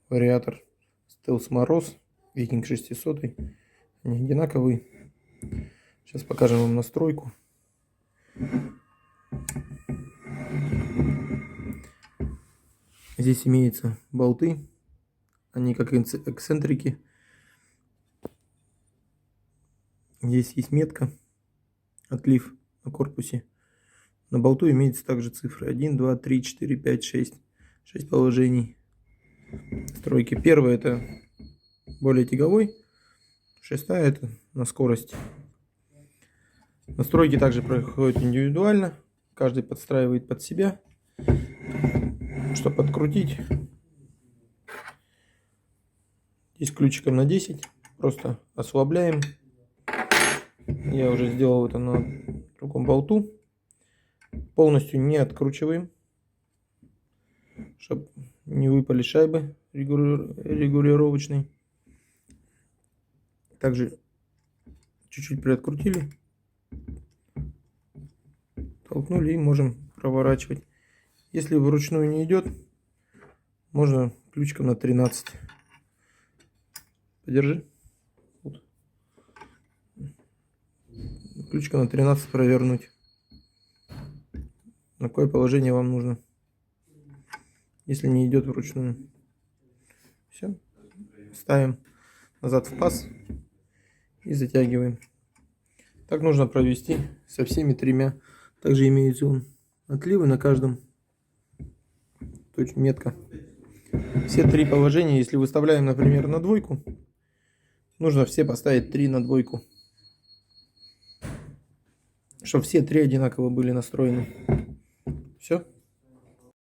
вариатор Stealth Moroz, Viking 600. Они одинаковые. Сейчас покажем вам настройку. Здесь имеются болты. Они как эксцентрики. Здесь есть метка, отлив на корпусе. На болту имеются также цифры 1, 2, 3, 4, 5, 6. 6 положений настройки. Первая — это более тяговой. Шестая — это на скорость. Настройки также проходят индивидуально. Каждый подстраивает под себя. Чтобы подкрутить, здесь ключиком на 10. Просто ослабляем. Я уже сделал это на другом болту. Полностью не откручиваем, чтобы не выпали шайбы регулировочные. Также чуть-чуть приоткрутили, толкнули и можем проворачивать. Если вручную не идет, можно ключиком на 13. Подержи. Вот. Ключиком на 13 провернуть. На какое положение вам нужно, если не идет вручную. Все. Ставим назад в паз и затягиваем. Так нужно провести со всеми тремя. Также имеются отливы на каждом. Точно метка. Все три положения, если выставляем, например, на двойку, нужно все поставить 3 на двойку, чтобы все три одинаково были настроены. Все.